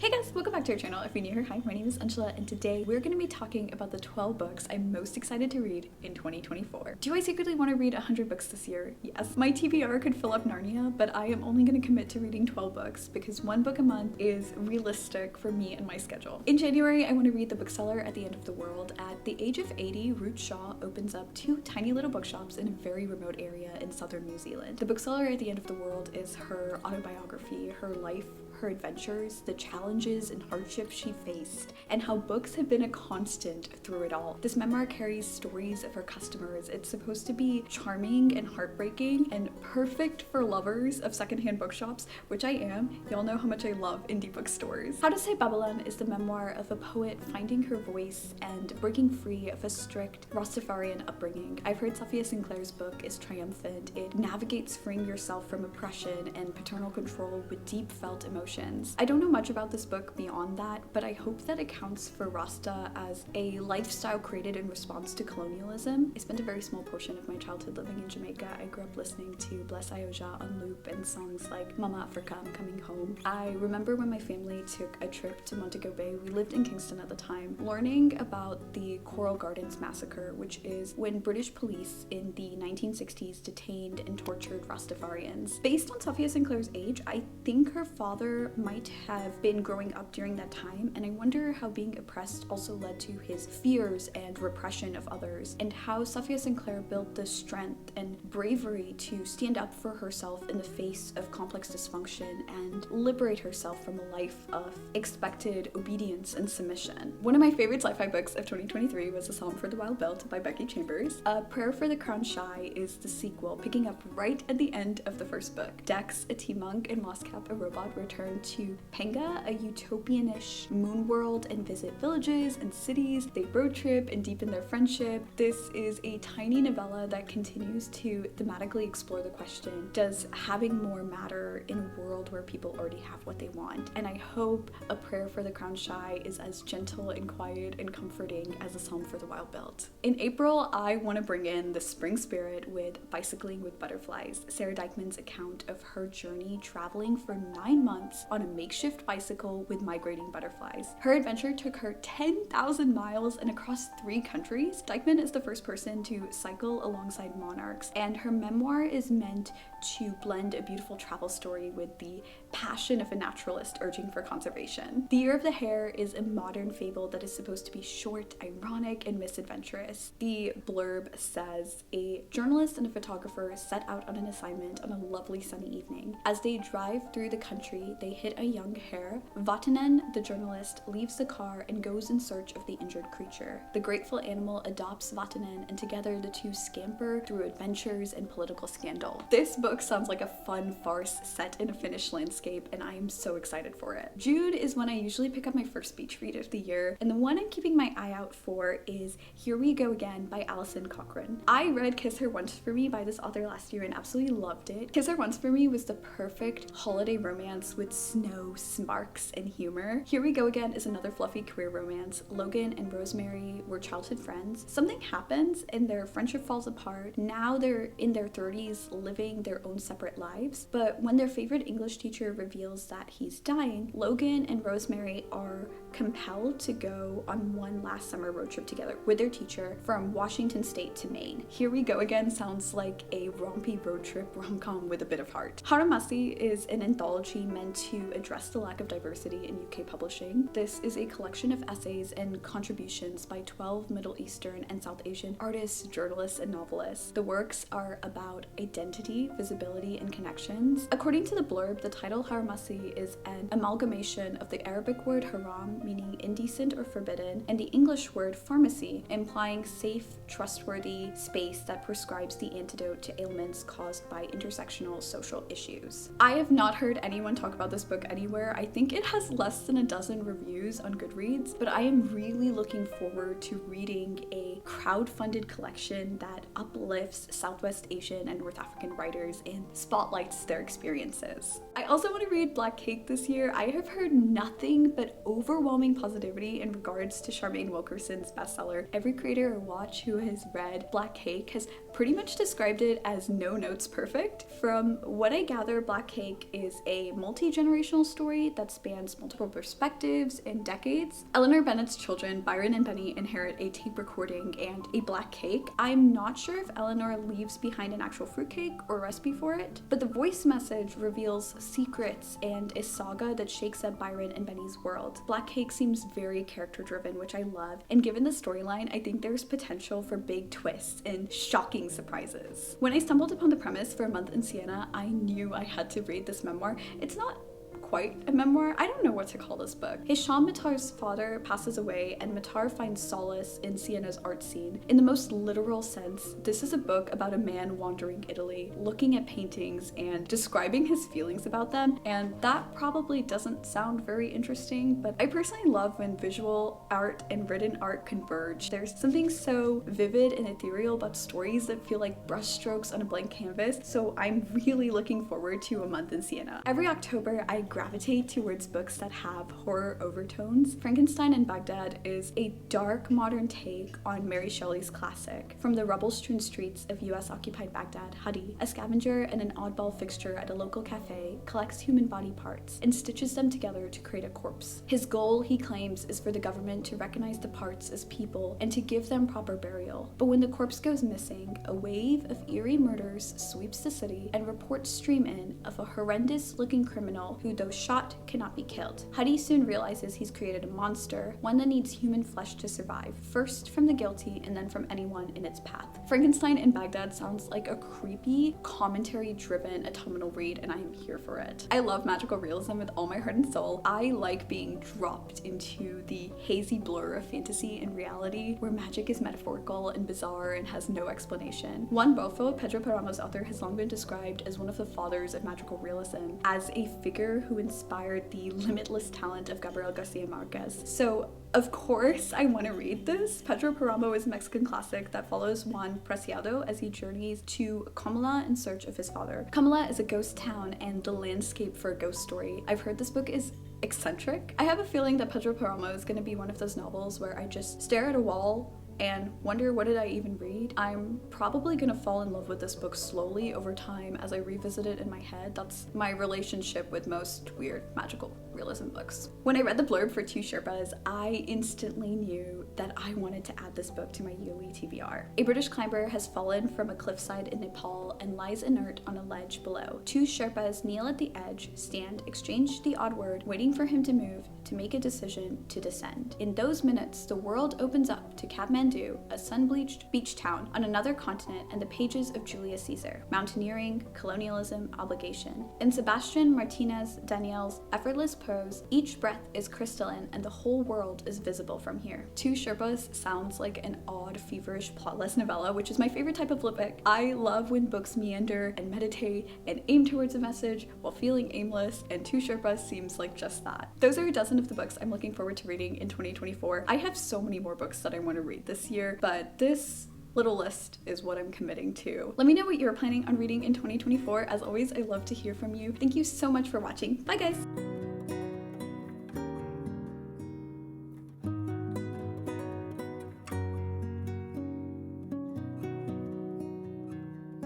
Hey guys, welcome back to our channel. If you're new here, hi, my name is Anshula, and today we're going to be talking about the 12 books I'm most excited to read in 2024. Do I secretly want to read 100 books this year? Yes. My TBR could fill up Narnia, but I am only going to commit to reading 12 books because one book a month is realistic for me and my schedule. In January, I want to read The Bookseller at the End of the World. At the age of 80, Ruth opens up 2 tiny little bookshops in a very remote area in southern New Zealand. The Bookseller at the End of the World is her autobiography, her life, her adventures, the challenges and hardships she faced, and how books have been a constant through it all. This memoir carries stories of her customers. It's supposed to be charming and heartbreaking and perfect for lovers of secondhand bookshops, which I am. Y'all know how much I love indie bookstores. How to Say Babylon is the memoir of a poet finding her voice and breaking free of a strict Rastafarian upbringing. I've heard Safia Sinclair's book is triumphant. It navigates freeing yourself from oppression and paternal control with deep felt emotions. I don't know much about this book beyond that, but I hope that it counts for Rasta as a lifestyle created in response to colonialism. I spent a very small portion of my childhood living in Jamaica. I grew up listening to Bless Ioja on loop and songs like Mama Africa, I'm Coming Home. I remember when my family took a trip to Montego Bay, we lived in Kingston at the time, learning about the Coral Gardens Massacre, which is when British police in the 1960s detained and tortured Rastafarians. Based on Safia Sinclair's age, I think her father might have been growing up during that time, and I wonder how being oppressed also led to his fears and repression of others, and how Safia Sinclair built the strength and bravery to stand up for herself in the face of complex dysfunction and liberate herself from a life of expected obedience and submission. One of my favorite sci-fi books of 2023 was A Psalm for the Wild Belt by Becky Chambers. A Prayer for the Crown Shy is the sequel, picking up right at the end of the first book. Dex, a tea monk, and Moscap, a robot, return to Penga, a utopian-ish moon world, and visit villages and cities. They road trip and deepen their friendship. This is a tiny novella that continues to thematically explore the question, does having more matter in a world where people already have what they want? And I hope A Prayer for the Crown Shy is as gentle and quiet and comforting as A Psalm for the Wild Belt. In April, I want to bring in the spring spirit with Bicycling with Butterflies, Sara Dykman's account of her journey traveling for 9 months on a makeshift bicycle with migrating butterflies. Her adventure took her 10,000 miles and across 3 countries. Dykman is the first person to cycle alongside monarchs, and her memoir is meant to blend a beautiful travel story with the passion of a naturalist urging for conservation. The Year of the Hare is a modern fable that is supposed to be short, ironic, and misadventurous. The blurb says, a journalist and a photographer set out on an assignment on a lovely sunny evening. As they drive through the country, they hit a young hare. Vatanen, the journalist, leaves the car and goes in search of the injured creature. The grateful animal adopts Vatanen, and together the two scamper through adventures and political scandal. This book sounds like a fun farce set in a Finnish landscape, and I am so excited for it. June is when I usually pick up my first beach read of the year, and the one I'm keeping my eye out for is Here We Go Again by Alison Cochrun. I read Kiss Her Once for Me by this author last year and absolutely loved it. Kiss Her Once for Me was the perfect holiday romance with snow, sparks, and humor. Here We Go Again is another fluffy queer romance. Logan and Rosemary were childhood friends. Something happens and their friendship falls apart. Now they're in their 30s living their own separate lives, but when their favorite English teacher reveals that he's dying, Logan and Rosemary are compelled to go on one last summer road trip together with their teacher from Washington State to Maine. Here We Go Again sounds like a rompy road trip rom-com with a bit of heart. Haramasi is an anthology meant to address the lack of diversity in UK publishing. This is a collection of essays and contributions by 12 Middle Eastern and South Asian artists, journalists, and novelists. The works are about identity, visibility, and connections. According to the blurb, the title Haramasi is an amalgamation of the Arabic word haram, meaning indecent or forbidden, and the English word pharmacy, implying safe, trustworthy space that prescribes the antidote to ailments caused by intersectional social issues. I have not heard anyone talk about this book anywhere. I think it has less than a dozen reviews on Goodreads, but I am really looking forward to reading a crowd-funded collection that uplifts Southwest Asian and North African writers stories and spotlights their experiences. I also want to read Black Cake this year. I have heard nothing but overwhelming positivity in regards to Charmaine Wilkerson's bestseller. Every creator I watch who has read Black Cake has pretty much described it as no notes perfect. From what I gather, Black Cake is a multi-generational story that spans multiple perspectives and decades. Eleanor Bennett's children, Byron and Benny, inherit a tape recording and a black cake. I'm not sure if Eleanor leaves behind an actual fruitcake or recipe for it, but the voice message reveals secrets and a saga that shakes up Byron and Benny's world. Black Cake seems very character-driven, which I love, and given the storyline, I think there's potential for big twists and shocking surprises. When I stumbled upon the premise for A Month in Siena, I knew I had to read this memoir. It's not quite a memoir. I don't know what to call this book. Hisham, Matar's father, passes away and Matar finds solace in Siena's art scene. In the most literal sense, this is a book about a man wandering Italy, looking at paintings and describing his feelings about them, and that probably doesn't sound very interesting, but I personally love when visual art and written art converge. There's something so vivid and ethereal about stories that feel like brushstrokes on a blank canvas, so I'm really looking forward to A Month in Siena. Every October, I gravitate towards books that have horror overtones. Frankenstein in Baghdad is a dark modern take on Mary Shelley's classic. From the rubble-strewn streets of US-occupied Baghdad, Hare, a scavenger and an oddball fixture at a local cafe, collects human body parts and stitches them together to create a corpse. His goal, he claims, is for the government to recognize the parts as people and to give them proper burial. But when the corpse goes missing, a wave of eerie murders sweeps the city and reports stream in of a horrendous-looking criminal who, though shot, cannot be killed. Hare soon realizes he's created a monster, one that needs human flesh to survive, first from the guilty and then from anyone in its path. Frankenstein in Baghdad sounds like a creepy, commentary-driven autumnal read, and I am here for it. I love magical realism with all my heart and soul. I like being dropped into the hazy blur of fantasy and reality, where magic is metaphorical and bizarre and has no explanation. Juan, Pedro Paramo's author, has long been described as one of the fathers of magical realism, as a figure who inspired the limitless talent of Gabriel Garcia Marquez. So, of course, I want to read this. Pedro Peramo is a Mexican classic that follows Juan Preciado as he journeys to Comala in search of his father. Comala is a ghost town and the landscape for a ghost story. I've heard this book is eccentric. I have a feeling that Pedro Peramo is going to be one of those novels where I just stare at a wall and wonder, what did I even read? I'm probably gonna fall in love with this book slowly over time as I revisit it in my head. That's my relationship with most weird magical realism books. When I read the blurb for Two Sherpas, I instantly knew that I wanted to add this book to my yearly TBR. A British climber has fallen from a cliffside in Nepal and lies inert on a ledge below. Two Sherpas kneel at the edge, stand, exchange the odd word, waiting for him to move, to make a decision to descend. In those minutes, the world opens up to Kathmandu, a sun-bleached beach town on another continent, and the pages of Julius Caesar. Mountaineering, colonialism, obligation. In Sebastián, Martínez, Daniell's effortless prose, each breath is crystalline and the whole world is visible from here. Two Sherpas sounds like an odd, feverish, plotless novella, which is my favorite type of lit book. I love when books meander and meditate and aim towards a message while feeling aimless, and Two Sherpas seems like just that. Those are a dozen of the books I'm looking forward to reading in 2024. I have so many more books that I want to read this year, but this little list is what I'm committing to. Let me know what you're planning on reading in 2024. As always, I love to hear from you. Thank you so much for watching. Bye guys!